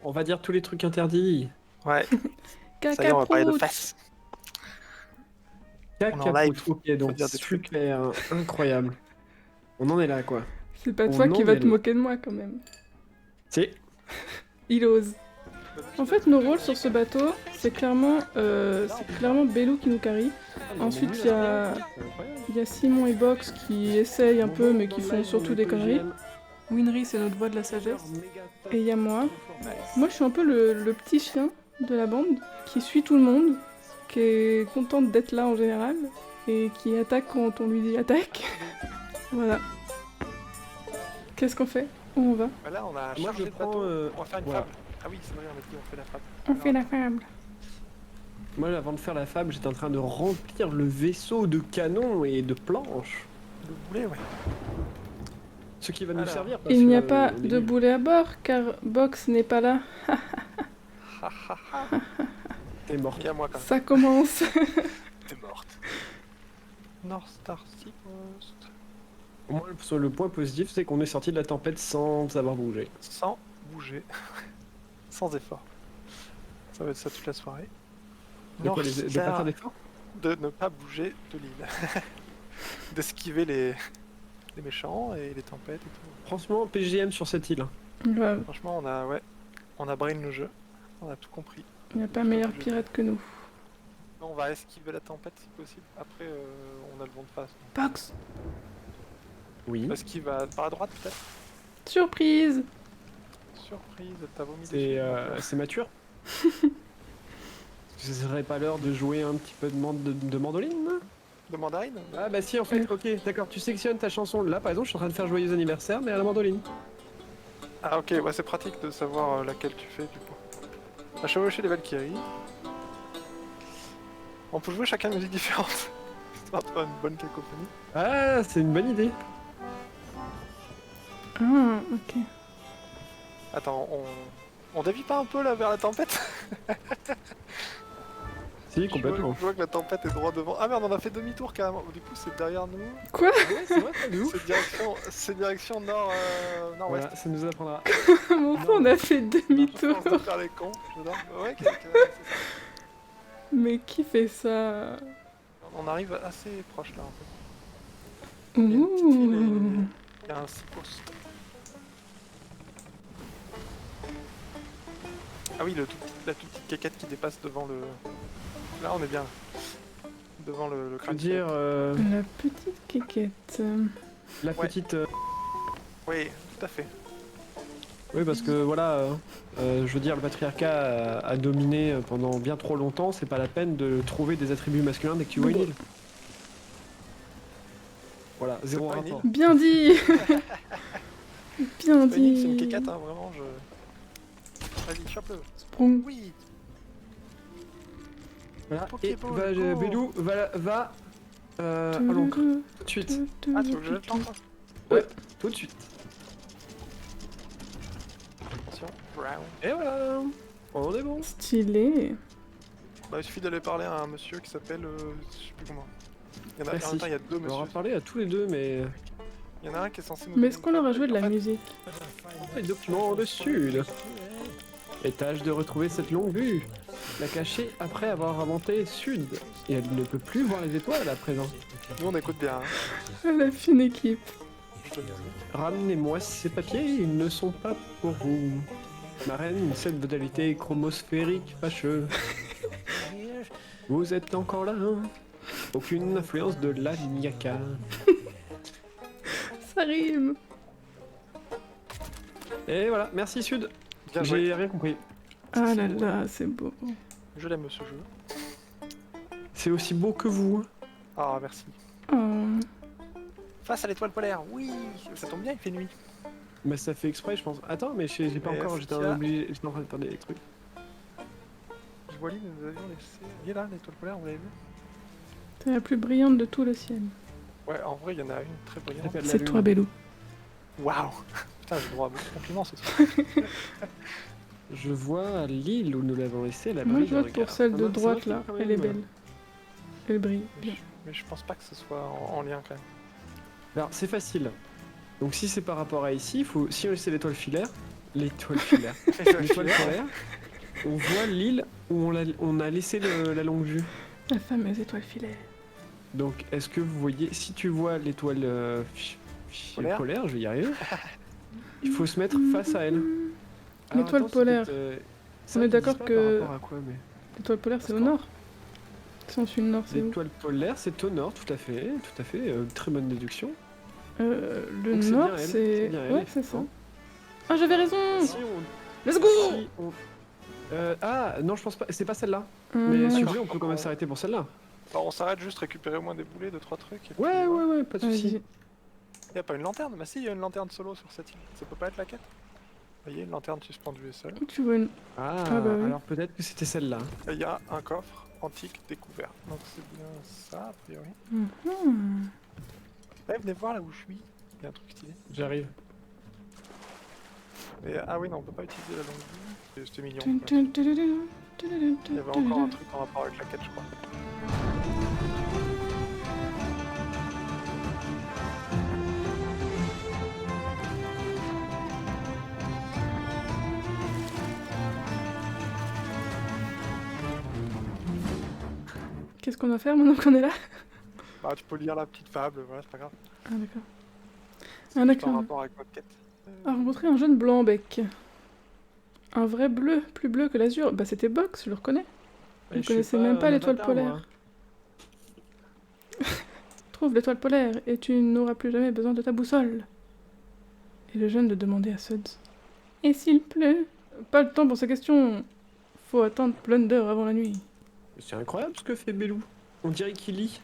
on va dire tous les trucs interdits. Ouais, ça y est, on va parler de Cacaproute. fesses. On est en Cacaproute, live, ok, faut donc dire des trucs. super, incroyable. On en est là, quoi. C'est pas On toi qui en va est te là. moquer de moi quand même. Si. Il ose. En fait, nos rôles sur ce bateau, c'est clairement Belou qui nous carry. Ensuite, il y a Simon et Box qui essayent un peu, mais qui font surtout des conneries. Winry, c'est notre voix de la sagesse. Et il y a moi. Moi, je suis un peu le petit chien de la bande, qui suit tout le monde, qui est contente d'être là en général, et qui attaque quand on lui dit attaque. Voilà. Qu'est-ce qu'on fait? Où on va? Voilà, on a Moi, chargé je le prends, bateau, on va faire une voilà. fable. Ah oui, c'est vrai, on a dit on fait la fable. On fait la fable. Moi, avant de faire la fable, j'étais en train de remplir le vaisseau de canons et de planches. Le boulet, ouais. Ce qui va nous Alors. servir. Parce Il n'y a que, pas on est de nuls. boulet à bord, car Box n'est pas là. Ha ha ha. T'es mort. Il y a moi quand même. Ça commence. T'es morte. North Star Seacoast. Au moins, le point positif, c'est qu'on est sorti de la tempête sans avoir bougé. Sans bouger. Sans effort. Ça va être ça toute la soirée. De quoi, de pas faire d'efforts? De ne pas bouger de l'île. D'esquiver les méchants et les tempêtes et tout. Franchement, PGM sur cette île. Grave. Franchement, on a brain le jeu. On a tout compris. Il n'y a pas meilleur pirate que nous. On va esquiver la tempête si possible. Après, on a le vent de face. Box. Oui. Est-ce qu'il va par la droite peut-être? Surprise. Surprise, t'as vomi dessus. C'est mature. Ce serait pas l'heure de jouer un petit peu de mandoline? De mandarine? Ah bah si, en fait, ok, d'accord, tu sectionnes ta chanson. Là, par exemple, je suis en train de faire joyeux anniversaire, mais à la mandoline. Ah ok, ouais, c'est pratique de savoir laquelle tu fais du coup. On va chevaucher les Valkyries. On peut jouer chacun une musique différente. Histoire de faire une bonne cacophonie. Ah, c'est une bonne idée. Ah, ok. Attends, on dévie pas un peu là vers la tempête? Si, complètement. Je vois que la tempête est droit devant. Ah merde, on a fait demi-tour carrément. Du coup, c'est derrière nous. Quoi? Ouais, c'est vrai, ça, de ouf. C'est direction nord, nord-ouest. Voilà, ça nous apprendra. Mon enfant, on a fait demi-tour. On va faire les cons. J'adore. Ouais, c'est ça. Mais qui fait ça? On arrive assez proche là en fait. Il y a une petite île Ouh. et il y a un seacoast. Ah oui, la toute petite caquette qui dépasse devant le... Là on est bien. Devant le Je veux crâne. dire, La petite quéquette. la Ouais. petite... Oui, tout à fait. Oui, parce que voilà, je veux dire, le patriarcat a dominé pendant bien trop longtemps, c'est pas la peine de trouver des attributs masculins dès que tu vois une île. Voilà, zéro pas une rapport. Bien dit. Bien Phoenix, dit. c'est une caquette, hein, vraiment, je... Vas-y, chope-le. Sprung. Oui. Voilà, et Pokéball, va, go. Bélou, va à l'encre, tout de suite, Ah, tu veux que je jette l'encre? tout de suite. Attention. Brown. Et voilà, on est bon. Stylé. Bah, il suffit d'aller parler à un monsieur qui s'appelle... je sais plus comment. Il y en a, en Merci. même temps, il y a deux On leur a monsieur. parlé à tous les deux, mais... Il y en a un qui est censé nous... Mais est-ce qu'on leur a joué de la En fait, musique? Les documents de Sud. Et tâche de retrouver cette longue vue. La cacher après avoir inventé Sud. Et elle ne peut plus voir les étoiles à présent. Nous, on écoute bien. Hein. La fine équipe. Je te le dis. Ramenez-moi ces papiers, ils ne sont pas pour vous. Ma reine, cette modalité chromosphérique fâcheux. Vous êtes encore là, hein? Aucune influence de la niaka. Ça rime. Et voilà, merci Sud. Bien joué. J'ai rien compris. Ah là là, c'est beau. Je l'aime ce jeu. C'est aussi beau que vous. Ah, merci. Oh. Face à l'étoile polaire, oui. Ça tombe bien, il fait nuit. Mais ça fait exprès, je pense. Attends, mais j'ai pas Mais encore, est-ce j'étais qu'il y a- en train de faire des trucs. Je vois l'île, nous avions laissé... Il est là, l'étoile polaire, vous l'avez vu? T'es la plus brillante de tout le ciel. Ouais, en vrai, il y en a une très brillante. S'appelle la C'est lune. toi, Belou. Waouh. Putain, j'ai droit à beaucoup de compliments ce soir. Je vois l'île où nous l'avons laissée, la Moi, brille je de vote pour regard. celle Ah de non, c'est droite vrai là. que quand Elle est même, belle. Elle brille bien. Mais je pense pas que ce soit en lien quand même. Alors, c'est facile. Donc, si c'est par rapport à ici, faut... si on laisse l'étoile filaire, L'étoile filaire. L'étoile polaire, on voit l'île où on a laissé la longue vue. La fameuse étoile filaire. Donc, est-ce que vous voyez, si tu vois l'étoile polaire, je vais y arriver, il faut se mettre face à elle. Alors, L'étoile attends, c'est polaire. peut-être, On est ils d'accord disent pas que- par rapport à quoi, mais... L'étoile polaire, c'est au D'accord. nord. Si on suit le nord, c'est où? L'étoile polaire, c'est au nord, tout à fait, très bonne déduction. Le Donc c'est nord, bien elle, c'est... c'est bien elle, Ouais, c'est ça. effectivement. Ah, j'avais raison. Si on... Let's go. si on- Ah, non, je pense pas, c'est pas celle-là. Mais si vous d'accord. voulez, on peut quand même s'arrêter pour celle-là. Alors on s'arrête juste récupérer au moins des boulets, 2-3 trucs. Et puis, Ouais, voilà. ouais, ouais, pas de soucis. Vas-y. Y a pas une lanterne? Bah si, y a une lanterne solo sur cette île. Ça peut pas être la quête? Vous voyez, une lanterne suspendue et seule. Où tu vois une... Ah, Ah bah oui. alors peut-être que c'était celle-là. Et y a un coffre antique découvert. Donc c'est bien ça, a priori. Mhm. Eh, venez voir là où je suis. Y a un truc stylé. J'arrive. Mais, ah oui, non, on peut pas utiliser la longue vue. C'était mignon. Tun, quoi. tun, tududun, Il y avait encore un truc en rapport avec la quête, je crois. Qu'est-ce qu'on doit faire maintenant qu'on est là? Bah, tu peux lire la petite fable, voilà, c'est pas grave. Ah, d'accord. C'est Ah, juste en d'accord. rapport avec votre quête. A rencontré un jeune blanc-bec. Un vrai bleu, plus bleu que l'azur. Bah, c'était Box, je le reconnais. Je connaissais suis même pas un l'étoile avatar, polaire. moi. Trouve l'étoile polaire et tu n'auras plus jamais besoin de ta boussole. Et le jeune le demandait à Suds. Et s'il pleut? Pas le temps pour ces questions. Faut attendre Plunder avant la nuit. C'est incroyable ce que fait Belou. On dirait qu'il lit.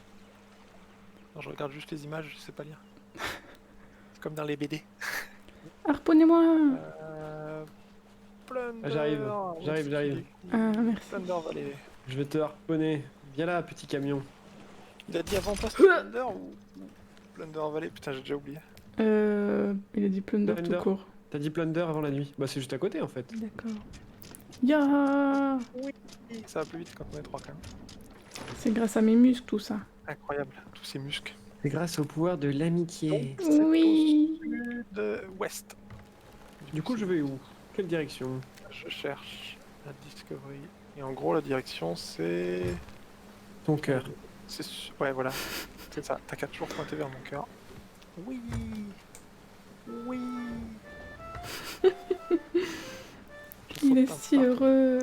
Non, je regarde juste les images, je sais pas lire. C'est comme dans les BD. Harponnez-moi! Plunder. Ah, j'arrive, j'arrive. Ah, merci. Plunder va aller. Je vais te harponner. Viens là, petit camion. Il a dit avant toi c'était Plunder ou Plunder Valley? Putain, j'ai déjà oublié. Il a dit Plunder Plunder. tout court. T'as dit Plunder avant la nuit. Bah c'est juste à côté en fait. D'accord. Ya! Ça va plus vite quand on est 3 quand même. C'est grâce à mes muscles tout ça. Incroyable, tous ces muscles. C'est grâce au pouvoir de l'amitié. C'est Oui! De ouest. Du coup je vais où? Quelle direction? Je cherche la Discovery. Et en gros, la direction c'est. Ton cœur. Ouais, voilà. C'est ça, t'as qu'à toujours pointer vers mon cœur. Oui! Oui! Je Il est saute si un pas. heureux!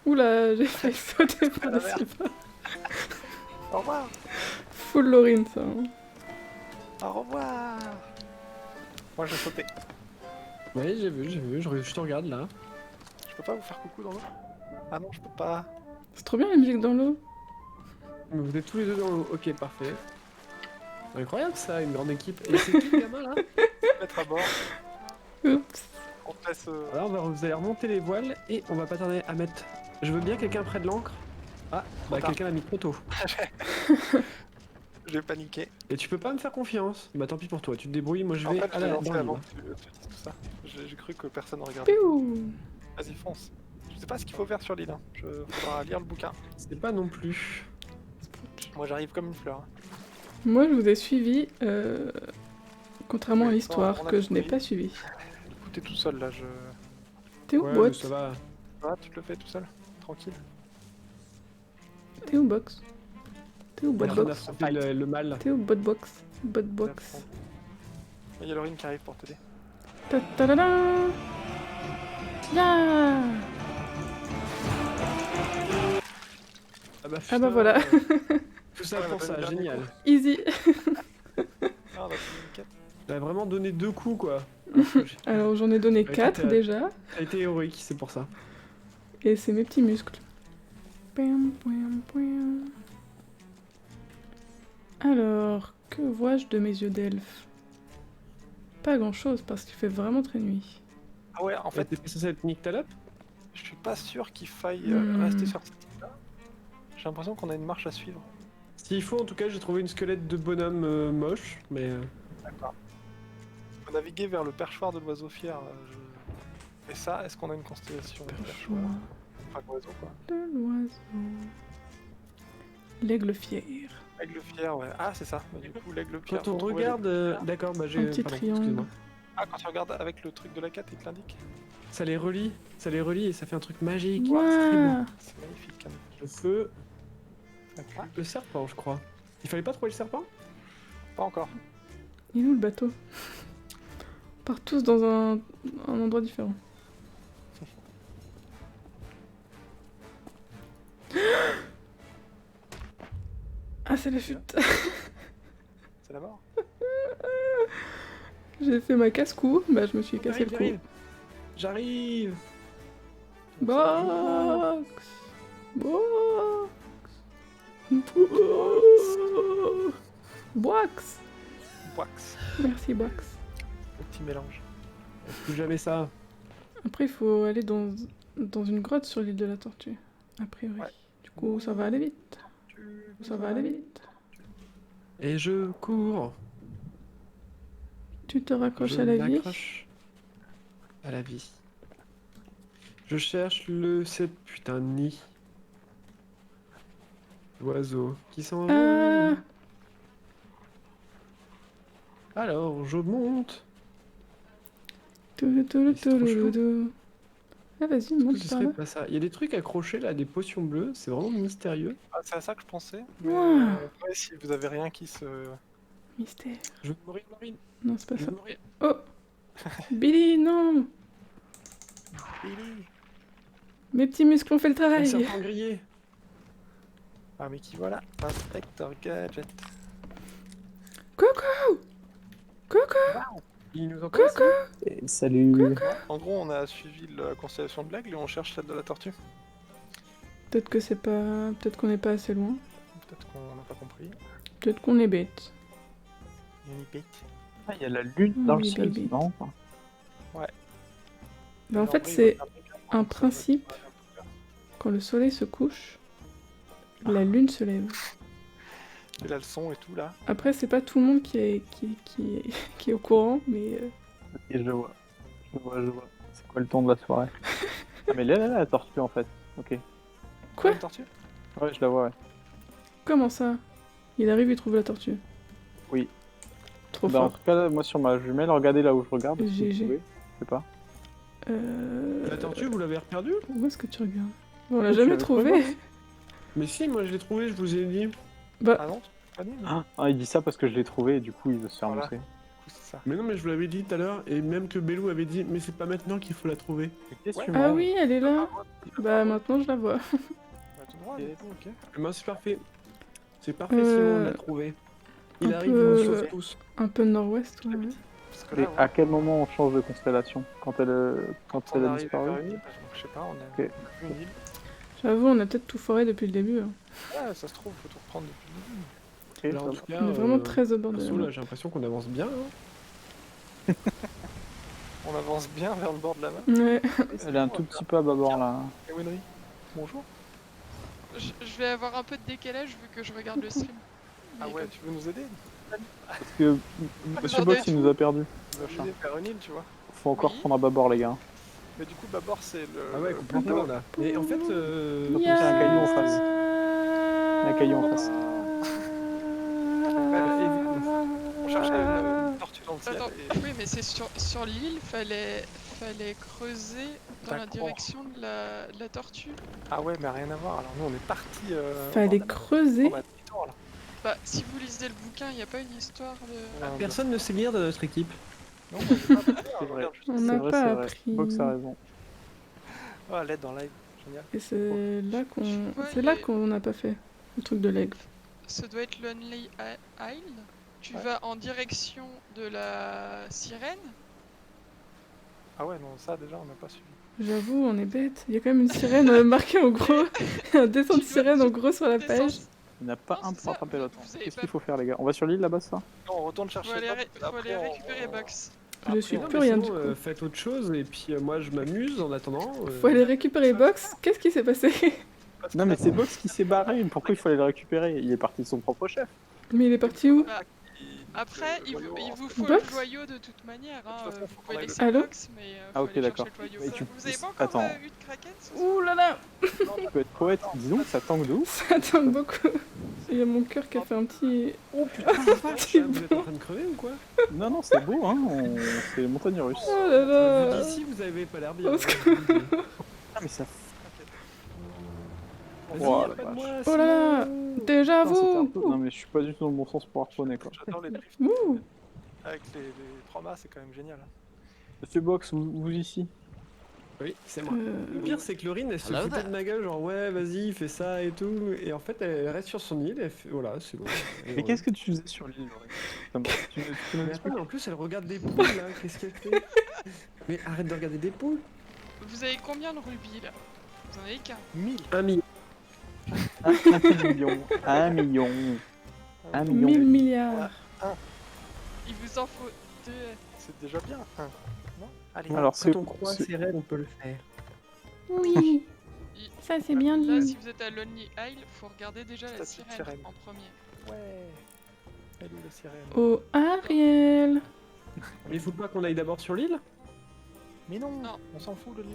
Oula, j'ai fait sauter À la par-dessus. Au revoir! Full Laurine ça. Hein. Au revoir! Moi j'ai sauté. Ouais j'ai vu, je te regarde là. Je peux pas vous faire coucou dans l'eau? Ah non, je peux pas. C'est trop bien la musique dans l'eau. Vous êtes tous les deux dans l'eau. Ok parfait. C'est incroyable ça, une grande équipe. Et c'est qui le gamin là? Mettre à bord. Oups. On te laisse. Alors vous allez remonter les voiles et on va pas tarder à mettre... Je veux bien quelqu'un près de l'ancre. Ah, bah tard. quelqu'un l'a mis trop tôt. J'ai paniqué. Et tu peux pas me faire confiance. Bah tant pis pour toi, tu te débrouilles, moi je En vais fait, à j'ai la lancé dans avant l'île. que tu dises tout ça. J'ai cru que personne ne regardait. Piou. Vas-y, fonce. Je sais pas ce qu'il faut faire sur l'île. Hein. Faudra lire le bouquin. C'est pas non plus. Moi j'arrive comme une fleur. Moi je vous ai suivi, contrairement à Oui, l'histoire on a que je n'ai compris. pas suivi. Écoute, t'es tout seul là. T'es où Ouais, Bot? mais ça va. Ah, tu te le fais tout seul. Tranquille. T'es où Box? T'es où On a Botbox? affronté le mal. T'es où Botbox? Botbox. Il y a Laurine qui arrive pour t'aider. Ta ta da da. Ya. Ah bah, Ah bah voilà. Tout ça Ouais, on a pour pas ça, mis le dernier génial. Easy. Ah, on a fait une quête. T'as vraiment donné 2 coups quoi. Alors j'en ai donné Ouais, 4 t'as- déjà. T'as été héroïque, c'est pour ça. Et c'est mes petits muscles. Pam, pam, pam. Alors, que vois-je de mes yeux d'elfe? Pas grand-chose parce qu'il fait vraiment très nuit. Ah ouais, en En fait, fait, t'es censé être Nyctalope? je suis pas sûr qu'il faille Hmm. rester sur cette île là. J'ai l'impression qu'on a une marche à suivre. S'il faut, en tout cas, j'ai trouvé une squelette de bonhomme moche, mais... D'accord. On peut naviguer vers le perchoir de l'oiseau fier. Et ça, est-ce qu'on a une constellation de perchoir? Enfin, d'oiseau quoi. De l'oiseau. L'aigle fier. L'aigle fier, ouais. Ah, c'est ça. Bah, du coup, l'aigle fier. Quand on faut trouver regarde... l'aigle fier. D'accord, bah j'ai... Un petit pardon, triangle. excuse-moi. Ah, quand tu regardes avec le truc de la carte, il te l'indique. Ça les relie et ça fait un truc magique. C'est très beau. Waouh. C'est magnifique. Hein. Le feu, Ah, le serpent, je crois. Il fallait pas trouver le serpent? pas encore. Il est où le bateau? On part tous dans un endroit différent. Ah, c'est la chute. C'est la mort. J'ai fait ma casse-cou, bah je me suis cassé le cou. J'arrive. Box. Box. Box. Wax. Merci Box. Le petit mélange. Plus jamais ça. Après il faut aller dans une grotte sur l'île de la Tortue, a priori. Ouais. Du coup ça va aller vite. Ça va aller vite. Et je cours. Tu te raccroches Je à la vie. m'accroche à la vie. Je cherche cette putain de nid. L'oiseau qui s'en Ah. va. Alors, je monte. Ah vas-y, Ce monte par serait là. pas ça. Il y a des trucs accrochés là, des potions bleues. C'est vraiment mystérieux. Ah, c'est à ça que je pensais. Mais Wow. après, si vous avez rien qui se. Mystère. Je veux mourir, Marine. Non, c'est pas Je ça. veux mourir. Oh. Billy, non. Billy. Mes petits muscles ont fait le Un travail. serpent grillé. Ah, mais qui voilà. Inspector Gadget. Coucou. Coucou. Il nous entend. Coucou. Salut. En gros, on a suivi la constellation de l'aigle et on cherche celle de la tortue. Peut-être que c'est pas... Peut-être qu'on n'est pas assez loin. Peut-être qu'on n'a pas compris. Peut-être qu'on est bête. Unipate. Ah, il y a la lune dans le Oui, ciel, baby. c'est marrant. Ça. Mais en fait, c'est un principe. Quand le soleil se couche, la lune se lève. Et là, le son et tout là. Après, c'est pas tout le monde qui est au courant, mais... Et je vois. C'est quoi le ton de la soirée? Ah, mais là, la tortue en fait. Ok. Quoi? Une tortue? Ouais, je la vois, ouais. Comment ça? Il arrive et trouve la tortue. Oui. Trop Bah, en fort. tout cas, moi sur ma jumelle, regardez là où je regarde. si vous GG. pouvez. Je sais pas. La tortue, vous l'avez reperdue? Où est-ce que tu regardes? On l'a Tu jamais l'avais trouvé. trouvé, Mais si, moi je l'ai trouvé, je vous ai dit. Bah, Ah non, pas nul. Ah, il dit ça parce que je l'ai trouvé et du coup il veut se faire Voilà. mousser. C'est ça. Mais non, mais je vous l'avais dit tout à l'heure, et même que Bellou avait dit, mais c'est pas maintenant qu'il faut la trouver. Mais qu'est-ce que Ouais. tu ah manges? oui, elle est là. Bah, maintenant je la vois. Bah, tout droit, Ok. du coup, ok. Eh ben, c'est parfait. C'est parfait, Euh, Simon l'a trouvé. Il un arrive, peu- il nous sauve tous. Un peu nord-ouest, ouais. Parce que Et là, à quel moment on change de constellation? Quand elle on a arrive disparu? vers une île, donc je sais pas, on a Ok. vu une île. J'avoue, on a peut-être tout foré depuis le début. Hein. Ouais, ça se trouve, faut tout reprendre depuis le début. Ok, Alors, en ça tout cas, On est vraiment très au bord de la perso, là, mer. j'ai l'impression qu'on avance bien. Hein. On avance bien vers le bord de la mer. Ouais. va. Elle est un tout petit peu à bâbord là. Et Winry, bonjour. Je vais avoir un peu de décalage vu que je regarde le stream. Ah Mais ouais, comme- tu veux nous aider? Parce que Monsieur Pardon. Box il nous a perdu. Tu veux nous aider vers une île, tu vois. Faut encore Oui. prendre à bâbord les gars. Mais du coup, Babor, c'est le. Ah ouais, complètement là. Et en fait, Il y a un caillou en face. Il y a un caillou en face. On cherchait une tortue dans le ciel. Attends, Et... oui, mais c'est sur l'île, fallait creuser dans la D'accord. direction de la tortue. Ah ouais, mais rien à voir. Alors nous, on est parti. Fallait creuser. On a demi-tour, là. Bah, si vous lisez le bouquin, il n'y a pas une histoire de... personne ne sait lire de notre équipe. Non, moi, j'ai pas appris, C'est vrai. regarde juste. On C'est n'a vrai, pas c'est vrai. appris. Box a raison. Oh, l'aide dans live. Génial. Et c'est là qu'on... Ouais, C'est là et- qu'on n'a pas fait. Le truc de l'aigle. Ça doit être Lonely Isle. Tu Ouais. vas en direction de la sirène. Ah ouais, non, ça déjà, on n'a pas suivi. J'avoue, on est bête. Il y a quand même une sirène marquée en gros. Un dessin de Tu dois- sirène en tu gros sur la descends- page. Il n'y a pas Non, un c'est pour ça. attraper l'autre. Vous avez Qu'est-ce pas- qu'il faut faire les gars? On va sur l'île là-bas ça? Non, on retourne chercher. Faut aller, Bob, faut aller après, récupérer Box. Je suis Non, plus mais rien sinon, du coup. faites autre chose, et puis moi je m'amuse en attendant. Faut aller récupérer Box. Qu'est-ce qui s'est passé? Parce Non que mais là, c'est Box qui s'est barré, pourquoi il faut aller le récupérer? Il est parti de son propre chef. Mais il est parti où? Bah, Après, il vous faut Box le joyau de toute manière. Hein. De toute façon, Vous faut pouvez qu'on aille laisser le- le Allô box, mais Ah, faut ok, aller chercher d'accord. le joyau. Mais tu- Vous avez pas encore Attends. eu de kraken ce soir? Ouh là là. Tu peux être poète, disons que ça tangue de ouf. Ça tangue beaucoup. Il y a mon cœur qui a fait un petit... Oh putain, vous êtes bon. en train de crever ou quoi? Non, non, c'est beau, hein. C'est les montagnes russes. Oh là là. Vu d'ici, vous avez pas l'air bien. Au hein, secours. je vous le dis. Ah, mais ça. Vas-y, Oh, y'a la pas de vache. moi, Oh là là. Simon. Déjà Non, c'était un vous. peu- non, mais je suis pas du tout dans le bon sens pour harponner, quoi. J'adore les drifts. Ouh. Avec les 3 mâts, c'est quand même génial. Monsieur Box, vous ici. Oui, c'est moi. Le Euh... pire, c'est que Laurine, elle se Hello foutait there. de ma gueule, genre ouais, vas-y, fais ça et tout. Et en fait, elle reste sur son île, elle fait... voilà, c'est bon. Mais qu'est-ce que tu faisais sur l'île, Laurie? Tu Mais m'as attends, expliqué. mais en plus, elle regarde des poules là, qu'est-ce qu'elle fait? Mais arrête de regarder des poules. Vous avez combien de rubis là? Vous en avez qu'un. 1000. 1 million. 1 million. 1 million. 1 million. 1000 milliards. Il vous en faut 2. C'est déjà bien. Hein. Non Allez. Alors, c'est. Quand on croit c'est- ses rêves, on peut le faire. Oui. Ça c'est bien Là, dit. si vous êtes à Lonely Isle, faut regarder déjà la Statue de sirène sirène. en premier. Ouais. Elle est où la sirène? Oh Ariel. Mais il faut pas qu'on aille d'abord sur l'île? Mais non, Non. on s'en fout de l'île.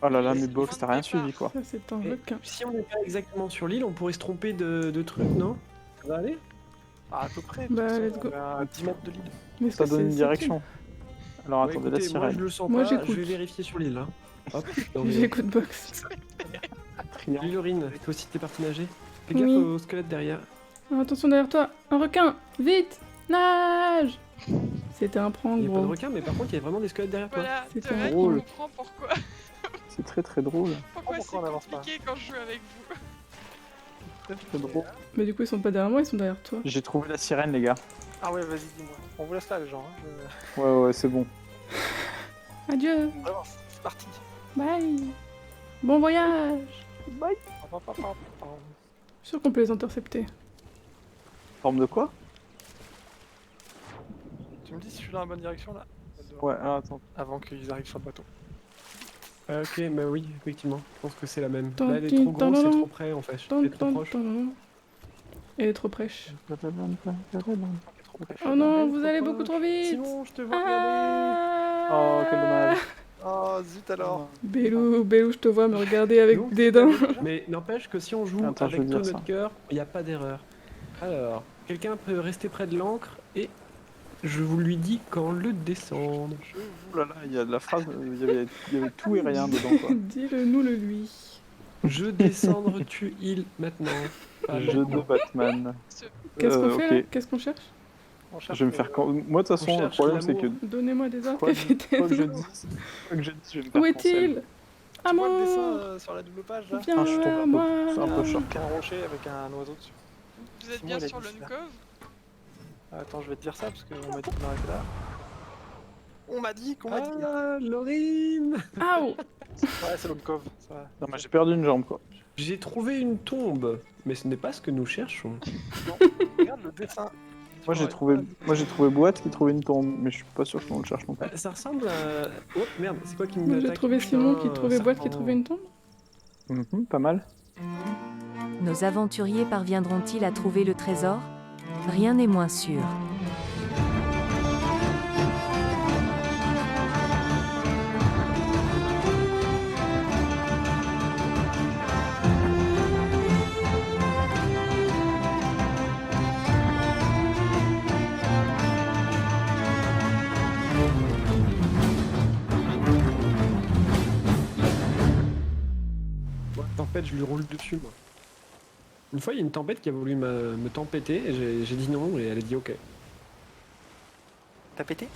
Oh là là, C'est mais le Box, point t'as de rien départ. suivi, quoi. Ça c'est un Mais requin. si on n'est pas exactement sur l'île, on pourrait se tromper de trucs, non? Ça va aller? Ah, à peu près. Bah, de toute let's façon, go. on est à 10 mètres de l'île. Mais est-ce Ça que donne c'est- une c'est direction. Alors Ouais, attendez, la écoutez, moi je sirène. le sens Moi, pas, je j'écoute. vais vérifier sur l'île. Hein. Hop, non, qui mais... J'écoute Box. Triangle. Lilorine, toi aussi t'es parti nager? Fais Oui. gaffe au squelette derrière. Oh, attention derrière toi. Un requin. Vite. Nage. C'était un prank Il y a pas de gros. requin, mais par contre il y a vraiment des squelettes derrière toi. Voilà, C'est Derek, il drôle. comprend pourquoi, C'est très très drôle. pourquoi pourquoi c'est on avance pas. compliqué quand je joue avec vous. C'est drôle. Mais du coup ils sont pas derrière moi, ils sont derrière toi. J'ai trouvé la sirène, les gars. Ah ouais, vas-y, dis-moi. On vous laisse là, les gens. Hein. Ouais, ouais, c'est bon. Adieu. Vraiment, c'est parti. Bye. Bon voyage. Bye. Pam, pam, pam, pam. Je suis sûr qu'on peut les intercepter. Forme de quoi? Tu me dis si je suis dans la bonne direction là? Ouais, alors attends. Avant qu'ils arrivent sur le bateau. Ok, bah oui, effectivement, je pense que c'est la même. Tant Là elle est pis, trop tant grosse, c'est pis. trop près en fait. Elle est trop proche. Elle est trop prêche. Ok, trop près. Oh non, Elle vous est allez trop beaucoup proche. trop vite. Simon, je te vois regarder. Ah. Oh, quel dommage. Oh, zut alors. Bélou, Bélou, je te vois me regarder avec Donc, des dents. Mais n'empêche que si on joue Attends, je vais avec tout dire ça. notre cœur, il n'y a pas d'erreur. Alors, quelqu'un peut rester près de l'ancre et je vous lui dis quand le descendre. Ouh là là, il y a de la phrase, il y avait tout et rien dedans, quoi. Dis-le nous le lui. Je descendre, tu il maintenant. Pas Jeu de maintenant. Batman. Qu'est-ce qu'on fait ok. là? Qu'est-ce qu'on cherche? On cherche Je vais me faire. Moi, de toute façon, On le cherche problème, c'est que. l'amour. Donnez-moi des ordres, Quoi que je capitaine. dise, quoi que je dise, je vais me faire Où cancel. est-il? Tu vois le dessin Amour. sur la double page là? Viens Ah, je suis tombé vers un peu. moi. C'est un peu short. Un rocher avec un oiseau dessus. Vous êtes Simon, bien il a sur dit Lone ça. Cove? Attends, je vais te dire ça parce qu'on m'a dit de m'arrêter là. On m'a dit qu'on m'a dit. Ah, Laurine! Aouh. Ouais, c'est l'autre cove. Ça va. Non, mais j'ai perdu une jambe, quoi. J'ai trouvé une tombe, mais ce n'est pas ce que nous cherchons. Regarde le dessin. Moi, j'ai trouvé boîte qui trouvait une tombe, mais je suis pas sûr qu'on le cherche non plus. Bah, ça ressemble à... Oh merde, c'est quoi qui me Moi j'ai attaque? trouvé Simon qui Putain, trouvait ça boîte qui prend- trouvait une tombe. Pas mal. Nos aventuriers parviendront-ils à trouver le trésor? Rien n'est moins sûr. Ouais, tempête, je lui roule dessus, moi. Une fois, il y a une tempête qui a voulu me tempêter, et j'ai dit non, et elle a dit ok. T'as pété?